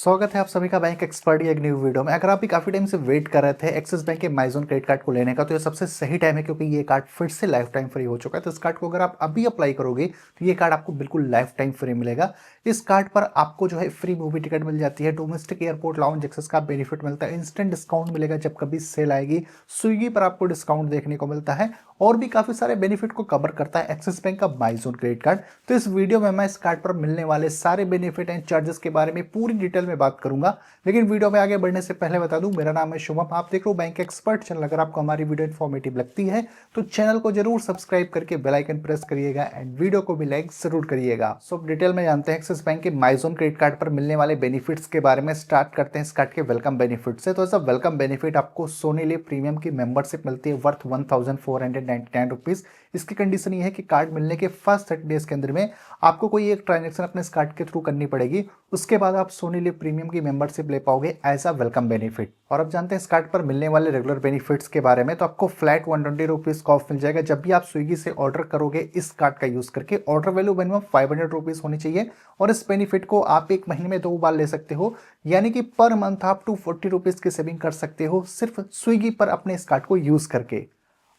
स्वागत है आप सभी का बैंक एक्सपर्ट या एक न्यू वीडियो में। अगर आप भी काफी टाइम से वेट कर रहे थे एक्सिस बैंक के माइजोन क्रेडिट कार्ड को लेने का, तो ये सबसे सही टाइम है क्योंकि ये कार्ड फिर से लाइफ टाइम फ्री हो चुका है। तो इस कार्ड को अगर आप अभी अप्लाई करोगे तो ये कार्ड आपको बिल्कुल लाइफ टाइम फ्री मिलेगा। इस कार्ड पर आपको जो है फ्री मूवी टिकट मिल जाती है, डोमेस्टिक एयरपोर्ट लाउंज एक्सेस का बेनिफिट मिलता है, इंस्टेंट डिस्काउंट मिलेगा जब कभी सेल आएगी, स्विगी पर आपको डिस्काउंट देखने को मिलता है और भी काफी सारे बेनिफिट को कवर करता है एक्सिस बैंक का माइजोन क्रेडिट कार्ड। तो इस वीडियो में मैं इस कार्ड पर मिलने वाले सारे बेनिफिट एंड चार्जेस के बारे में पूरी डिटेल में बात करूंगा। लेकिन वीडियो में आगे बढ़ने से पहले बता दूं, मेरा नाम है शुभम, आप देख रहे हो बैंक एक्सपर्ट चैनल। अगर आपको हमारी वीडियो इन्फॉर्मेटिव लगती है तो चैनल को जरूर सब्सक्राइब करके बेल आइकन प्रेस करिएगा एंड वीडियो को भी लाइक जरूर करिएगा। सो डिटेल में जानते हैं एक्सिस बैंक के माइजोन क्रेडिट कार्ड पर मिलने वाले बेनिफिट्स के बारे में। स्टार्ट करते हैं इस कार्ड के वेलकम बेनिफिट से। तो एज अ वेलकम बेनिफिट आपको सोनी लिव प्रीमियम की मेंबरशिप मिलती है वर्थ 1499 रुपीज। इसकी कंडीशन ये है कि कार्ड मिलने के फर्स्ट 30 डेज के अंदर में आपको कोई एक ट्रांजेक्शन अपने इस कार्ड के थ्रू करनी पड़ेगी, उसके बाद आप सोनी लिव प्रीमियम की मेंबरशिप ले पाओगे एज अ वेलकम बेनिफिट। और अब जानते हैं इस कार्ड पर मिलने वाले रेगुलर बेनिफिट्स के बारे में। तो आपको फ्लैट 120 रुपीज का ऑफ मिल जाएगा जब भी आप स्विगी से ऑर्डर करोगे इस कार्ड का यूज करके। ऑर्डर वैल्यू मिनिमम 500 रुपीज होनी चाहिए और इस बेनिफिट को आप एक महीने में 2 बार ले सकते हो, यानी कि पर मंथ आप 240 रुपीज की सेविंग कर सकते हो सिर्फ स्विगी पर अपने इस कार्ड को यूज करके।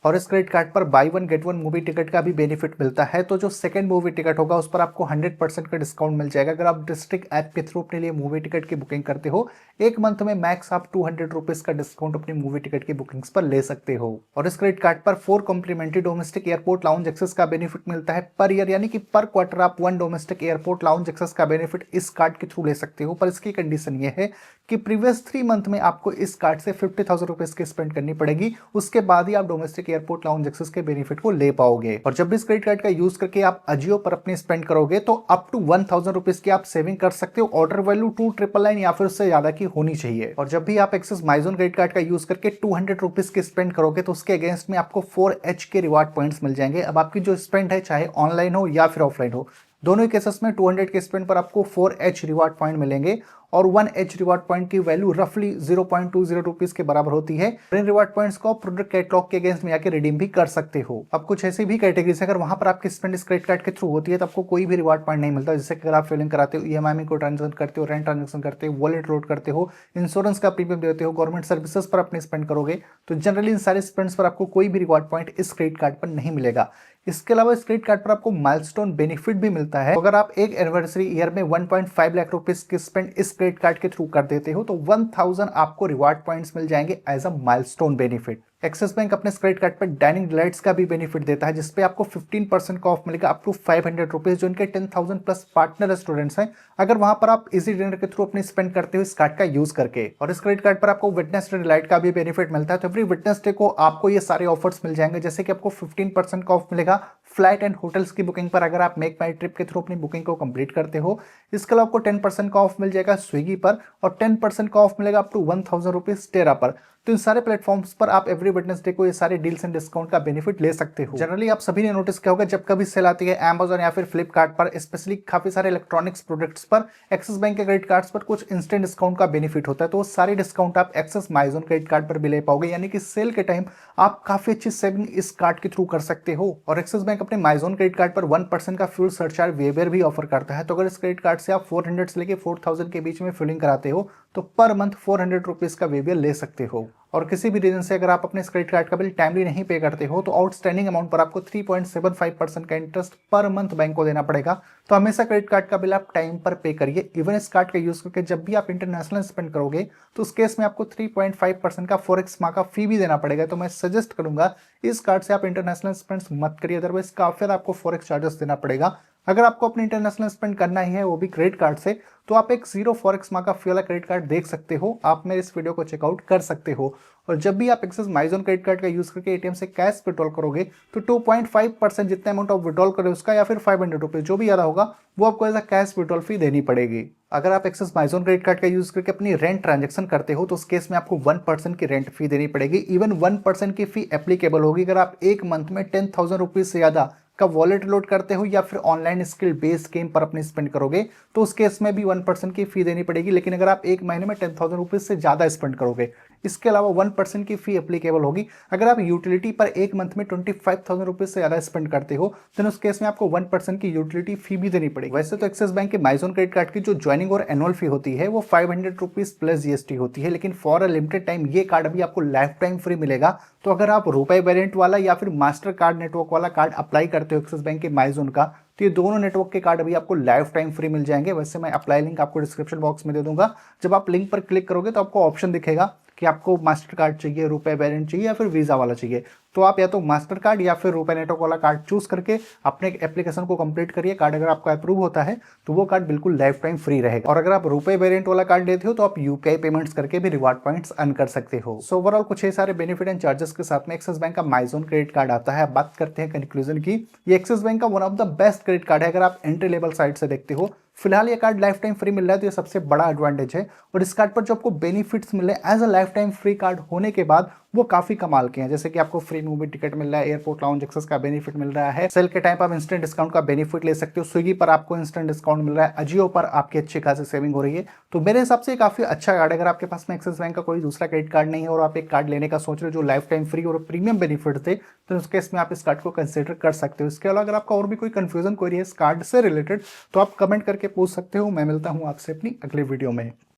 और इस क्रेडिट कार्ड पर by one get one movie ticket का भी बेनिफिट मिलता है। तो जो सेकंड मूवी टिकट होगा उस पर आपको 100% का डिस्काउंट मिल जाएगा अगर आप डिस्ट्रिक्ट ऐप के थ्रू अपने लिए मूवी टिकट की बुकिंग करते हो। एक मंथ में मैक्स आप 200 रुपीज का डिस्काउंट अपनी मूवी टिकट की बुकिंग्स पर ले सकते हो। और इस क्रेडिट कार्ड पर 4 complimentary domestic airport lounge access का बेनिफिट मिलता है पर ईयर, यानी कि पर क्वार्टर आप 1 डोमेस्टिक एयरपोर्ट लाउंज एक्सेस का बेनिफिट इस कार्ड के थ्रू ले सकते हो। पर इसकी कंडीशन ये है कि प्रीवियस 3 मंथ में आपको इस कार्ड से 50,000 रुपीज की स्पेंड करनी पड़ेगी, उसके बाद ही आप डोमेस्टिक एयरपोर्ट लाउंज एक्सेस के बेनिफिट को ले पाओगे। और जब भी इस क्रेडिट कार्ड का यूज करके आप अजियो पर अपने स्पेंड करोगे तो अप टू 1000 रुपीज की आप सेविंग कर सकते हो। ऑर्डर वैल्यू 2999 या फिर उससे ज्यादा की होनी चाहिए। और जब भी आप एक्सिस माइजोन क्रेडिट कार्ड का यूज करके 200 रुपीज की स्पेंड करोगे तो उसके अगेंस्ट में आपको 4H के रिवार्ड पॉइंट्स मिल जाएंगे। अब आपकी जो स्पेंड है चाहे ऑनलाइन हो या फिर ऑफलाइन हो, दोनों ही केसेस में 200 के स्पेंड पर आपको 4H रिवार्ड पॉइंट मिलेंगे और 1H रिवार्ड पॉइंट की वैल्यू रफली 0.20 रुपीज के बराबर होती है। इन रिवार्ड पॉइंट्स को प्रोडक्ट कैटलॉग के अगेंस्ट में आके रिडीम भी कर सकते हो। अब कुछ ऐसी भी कैटेगरीज है अगर वहां पर आपकी स्पेंड इस क्रेडिट कार्ड के थ्रू होती है तो आपको कोई भी रिवार्ड पॉइंट नहीं मिलता। जैसे अगर आप फिलिंग कराते हो, EMI को ट्रांजेक्शन करते हो, रेंट ट्रांजेक्शन करते हो, वॉलेट लोड करते हो, इंश्योरेंस का प्रीमियम देते हो, गवर्नमेंट सर्विसेज पर अपने स्पेंड करोगे तो जनरली इन सारे स्पेंड्स पर आपको कोई भी रिवार्ड पॉइंट इस क्रेडिट कार्ड पर नहीं मिलेगा। इसके अलावा इस क्रेडिट कार्ड पर आपको माइलस्टोन बेनिफिट भी मिलता है। अगर आप एक एनिवर्सरी ईयर में 1.5 लाख रुपीस की स्पेंड इस क्रेडिट कार्ड के थ्रू कर देते हो तो 1000 आपको रिवार्ड पॉइंट्स मिल जाएंगे as a milestone benefit. Axis bank अपने क्रेडिट कार्ड पर डाइनिंग डिलाइट्स का भी बेनिफिट देता है जिसपे आपको 15% का ऑफ मिलेगा अप टू 500 रुपीज, जो इनके 10,000 प्लस पार्टनर रेस्टोरेंट्स हैं अगर वहां पर आप इजी डिनर के थ्रू अपनी स्पेंड करते हो इस कार्ड का यूज करके। और इस क्रेडिट कार्ड पर आपको विटनेस डे डिलाइट का भी बेनिफिट मिलता है। तो एवरी विटनेस डे को आपको ये सारे ऑफर्स मिल जाएंगे, जैसे कि आपको 15% का ऑफ मिलेगा फ्लाइट एंड होटल्स की बुकिंग पर अगर आप मेक माई ट्रिप के थ्रू अपनी बुकिंग को कंप्लीट करते हो। इसके अलावा आपको 10% का ऑफ मिल जाएगा स्विगी पर और 10% का ऑफ मिलेगा अप टू 1000 रुपीज टेरा पर। तो इन सारे प्लेटफॉर्म्स पर आप एवरी वेडनेसडे को ये सारे डील्स एंड डिस्काउंट का बेनिफिट ले सकते हो। जनरली आप सभी ने नोटिस किया होगा जब कभी सेल आती है Amazon या फिर फ्लिपकार्ट पर, स्पेशली काफी सारे इलेक्ट्रॉनिक्स प्रोडक्ट्स पर एक्सिस बैंक के क्रेडिट कार्ड्स पर कुछ इंस्टेंट डिस्काउंट का बेनिफिट होता है। तो वो सारे डिस्काउंट आप एक्सिस माइजोन क्रेडिट कार्ड पर भी ले पाओगे, यानी कि सेल के टाइम आप काफी अच्छी सेविंग इस कार्ड के थ्रू कर सकते हो। और एक्सिस बैंक अपने माइजोन क्रेडिट कार्ड पर 1% का फ्यूल सरचार्ज वेवर भी ऑफर करता है। तो अगर इस क्रेडिट कार्ड से आप 400 से लेके 4000 के बीच में फिलिंग कराते हो तो पर मंथ 400 रुपीज का वेवर ले सकते हो। और किसी भी रीजन से अगर आप अपने क्रेडिट कार्ड का बिल टाइमली नहीं पे करते हो तो आउटस्टैंडिंग अमाउंट पर आपको 3.75% का इंटरेस्ट पर मंथ बैंक को देना पड़ेगा। तो हमेशा क्रेडिट कार्ड का बिल आप टाइम पर पे करिए। इवन इस कार्ड का यूज करके जब भी आप इंटरनेशनल स्पेंड करोगे तो उस केस में आपको 3.5% का फॉरेक्स माँ का फी भी देना पड़ेगा। तो मैं सजेस्ट करूंगा इस कार्ड से आप इंटरनेशनल स्पेंड मत करिए, अदरवाइज काफी आपको फॉरेक्स चार्जेस देना पड़ेगा। अगर आपको अपने इंटरनेशनल स्पेंड करना ही है वो भी क्रेडिट कार्ड से, तो आप एक 0 फॉरेक्स माँ का फी वाला क्रेडिट कार्ड देख सकते हो। आप मेरे इस वीडियो को चेकआउट कर सकते हो। और जब भी आप एक्सिस माइजोन क्रेडिट कार्ड का यूज करके एटीएम से कैश विड्रॉल करोगे तो 2.5% जितना अमाउंट आप विड्रॉल करोगे उसका या फिर 500 रुपीज जो भी ज्यादा होगा वो आपको एज अ कैश विड्रॉल फी देनी पड़ेगी। अगर आप एक्सिस माइजोन क्रेडिट कार्ड का यूज करके अपनी रेंट ट्रांजेक्शन करते हो तो उस केस में आपको 1% की रेंट फी देनी पड़ेगी। इवन 1% की फी एप्लीकेबल होगी अगर आप एक मंथ में 10,000 रुपीज से ज्यादा का वॉलेट लोड करते हो या फिर ऑनलाइन स्किल बेस्ड गेम पर अपने स्पेंड करोगे तो उस केस में भी 1% की फी देनी पड़ेगी। लेकिन अगर आप एक महीने में 10,000 रुपीज से ज्यादा स्पेंड करोगे, इसके अलावा 1% की फी एप्लीकेबल होगी। अगर आप यूटिलिटी पर एक मंथ में 25,000 रुपीज से ज़्यादा स्पेंड करते हो तो उस केस में आपको 1% की यूटिलिटी फी भी देनी पड़ेगी। वैसे तो एक्सिस बैंक के माइजोन क्रेडिट कार्ड की जो ज्वाइनिंग और एनुअल फी होती है वो 500 रुपीज प्लस जीएसटी होती है, लेकिन फॉर अ लिमिटेड टाइम ये कार्ड अभी आपको लाइफ टाइम फ्री मिलेगा। तो अगर आप रुपए वेरिएंट वाला या फिर मास्टर कार्ड नेटवर्क वाला कार्ड अप्लाई करते हो एक्सिस बैंक के माइजोन का, तो ये दोनों नेटवर्क के कार्ड अभी आपको लाइफ टाइम फ्री मिल जाएंगे। वैसे मैं अप्लाई लिंक आपको डिस्क्रिप्शन बॉक्स में दे दूंगा। जब आप लिंक पर क्लिक करोगे तो आपको ऑप्शन दिखेगा कि आपको मास्टर कार्ड चाहिए, रुपए वेरिएंट चाहिए या फिर वीजा वाला चाहिए। तो आप या तो मास्टर कार्ड या फिर रुपए नेटवर्क वाला कार्ड चूज करके अपने एप्लीकेशन को कंप्लीट करिए। कार्ड अगर आपका अप्रूव होता है तो वो कार्ड बिल्कुल लाइफ टाइम फ्री रहेगा। और अगर आप रुपए वेरिएंट वाला कार्ड लेते हो तो आप यूपीआई पेमेंट्स करके भी रिवार्ड पॉइंट्स अर्न कर सकते हो। सो ओवरऑल कुछ ये सारे बेनिफिट एंड चार्जेस के साथ में एक्सिस बैंक का माइजोन क्रेडिट कार्ड आता है। अब बात करते हैं कंक्लूजन की। ये एक्सिस बैंक का one of the best credit card है अगर आप एंट्री लेवल साइड से देखते हो। फिलहाल ये कार्ड लाइफ टाइम फ्री मिल रहा है तो ये सबसे बड़ा एडवांटेज है। और इस कार्ड पर जो आपको बेनिफिट्स मिले as a lifetime free card होने के बाद वो काफी कमाल के हैं। जैसे कि आपको फ्री मूवी टिकट मिल रहा है, एयरपोर्ट लाउंज एक्सेस का बेनिफिट मिल रहा है, सेल के टाइम पर आप इंस्टेंट डिस्काउंट का बेनिफिट ले सकते हो, स्विगी पर आपको इंस्टेंट डिस्काउंट मिल रहा है, अजियो पर आपकी अच्छी खासी सेविंग हो रही है। तो मेरे हिसाब से काफी अच्छा कार्ड है। अगर आपके पास में एक्सिस बैंक का कोई दूसरा क्रेडिट कार्ड नहीं है और आप एक कार्ड लेने का सोच रहे हो जो लाइफ टाइम फ्री और प्रीमियम बेनिफिट थे, तो उस केस में आप इस कार्ड को कंसिडर कर सकते हो। इसके अलावा अगर आपका और भी कोई कंफ्यूजन कोई है इस कार्ड से रिलेटेड तो आप कमेंट करके पूछ सकते हो। मैं मिलता हूँ आपसे अपनी अगले वीडियो में।